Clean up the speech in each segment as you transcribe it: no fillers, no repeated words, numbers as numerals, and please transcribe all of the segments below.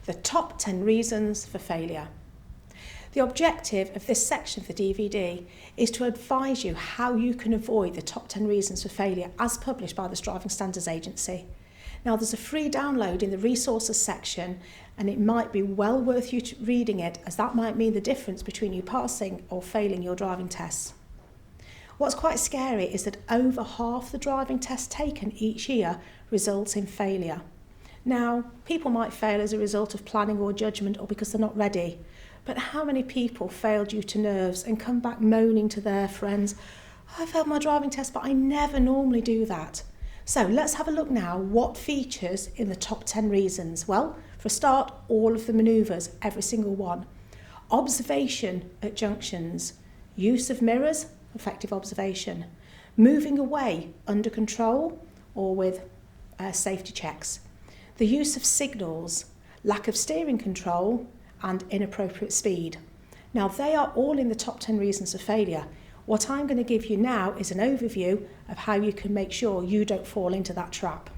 the top 10 reasons for failure. The objective of this section of the DVD is to advise you how you can avoid the top 10 reasons for failure as published by the Driving Standards Agency. Now, there's a free download in the resources section, and it might be well worth you reading it, as that might mean the difference between you passing or failing your driving tests. What's quite scary is that over half the driving tests taken each year results in failure. Now, people might fail as a result of planning or judgment or because they're not ready. But how many people fail due to nerves and come back moaning to their friends, I failed my driving test, but I never normally do that. So let's have a look now what features in the top 10 reasons. Well, for a start, all of the manoeuvres, every single one. Observation at junctions, use of mirrors, effective observation, moving away under control or with safety checks, the use of signals, lack of steering control and inappropriate speed. Now, they are all in the top 10 reasons for failure. What I'm going to give you now is an overview of how you can make sure you don't fall into that trap.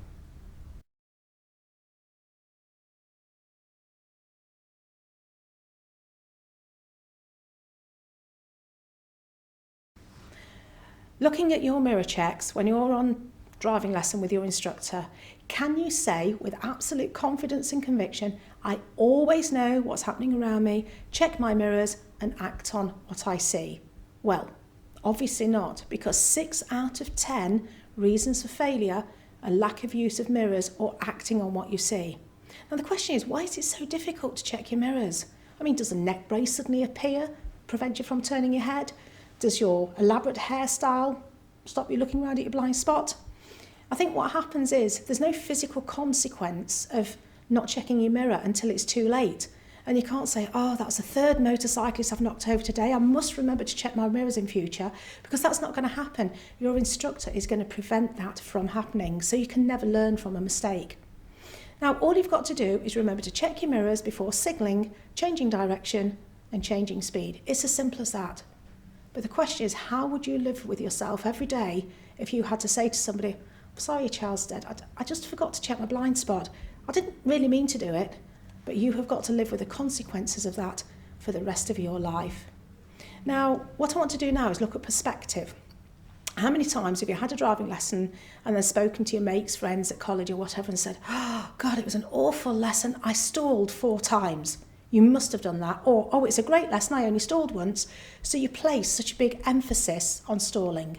Looking at your mirror checks when you're on driving lesson with your instructor, can you say with absolute confidence and conviction, I always know what's happening around me, check my mirrors and act on what I see? Well, obviously not, because 6 out of 10 reasons for failure are lack of use of mirrors or acting on what you see. Now the question is, why is it so difficult to check your mirrors? I mean, does a neck brace suddenly appear, prevent you from turning your head? Does your elaborate hairstyle stop you looking around at your blind spot? I think what happens is there's no physical consequence of not checking your mirror until it's too late. And you can't say, oh, that's the third motorcyclist I've knocked over today. I must remember to check my mirrors in future, because that's not going to happen. Your instructor is going to prevent that from happening, so you can never learn from a mistake. Now, all you've got to do is remember to check your mirrors before signalling, changing direction and changing speed. It's as simple as that. But the question is, how would you live with yourself every day if you had to say to somebody, I'm sorry your child's dead, I just forgot to check my blind spot. I didn't really mean to do it, but you have got to live with the consequences of that for the rest of your life. Now, what I want to do now is look at perspective. How many times have you had a driving lesson and then spoken to your mates, friends at college or whatever and said, oh God, it was an awful lesson, I stalled 4 times. You must have done that. Or, oh, it's a great lesson, I only stalled once. So you place such a big emphasis on stalling.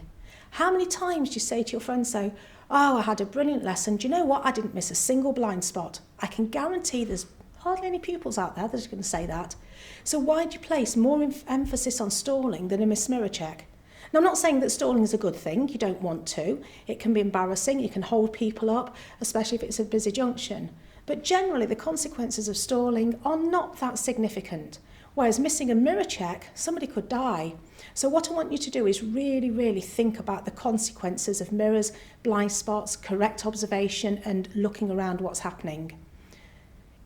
How many times do you say to your friends, though, oh, I had a brilliant lesson. Do you know what? I didn't miss a single blind spot. I can guarantee there's hardly any pupils out there that are going to say that. So why do you place more emphasis on stalling than a missed mirror check? Now, I'm not saying that stalling is a good thing. You don't want to. It can be embarrassing. You can hold people up, especially if it's a busy junction. But generally, the consequences of stalling are not that significant. Whereas missing a mirror check, somebody could die. So what I want you to do is really, really think about the consequences of mirrors, blind spots, correct observation, and looking around what's happening.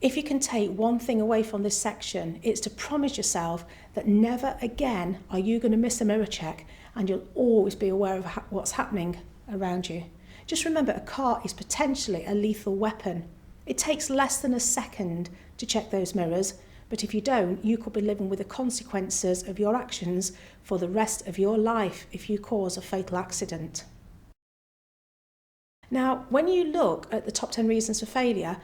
If you can take one thing away from this section, it's to promise yourself that never again are you going to miss a mirror check, and you'll always be aware of what's happening around you. Just remember, a car is potentially a lethal weapon. It takes less than a second to check those mirrors, but if you don't, you could be living with the consequences of your actions for the rest of your life if you cause a fatal accident. Now, when you look at the top 10 reasons for failure,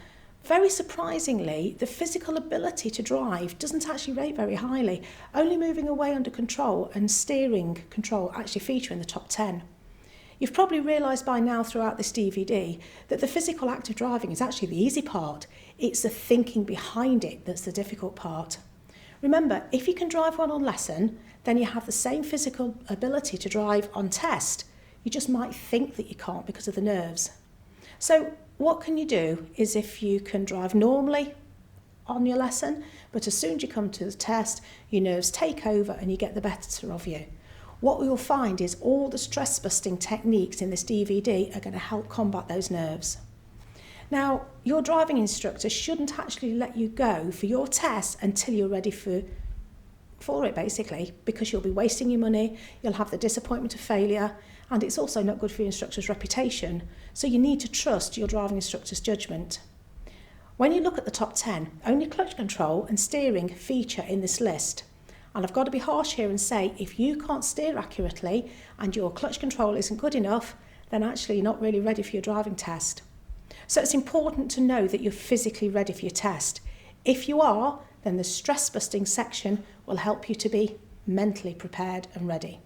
very surprisingly, the physical ability to drive doesn't actually rate very highly. Only moving away under control and steering control actually feature in the top 10. You've probably realised by now throughout this DVD that the physical act of driving is actually the easy part. It's the thinking behind it that's the difficult part. Remember, if you can drive well on lesson, then you have the same physical ability to drive on test. You just might think that you can't because of the nerves. So what can you do is, if you can drive normally on your lesson, but as soon as you come to the test, your nerves take over and you get the better of you. What we will find is all the stress-busting techniques in this DVD are going to help combat those nerves. Now, your driving instructor shouldn't actually let you go for your test until you're ready for it, basically, because you'll be wasting your money, you'll have the disappointment of failure, and it's also not good for your instructor's reputation. So you need to trust your driving instructor's judgment. When you look at the top 10, only clutch control and steering feature in this list. And I've got to be harsh here and say, if you can't steer accurately and your clutch control isn't good enough, then actually you're not really ready for your driving test. So it's important to know that you're physically ready for your test. If you are, then the stress busting section will help you to be mentally prepared and ready.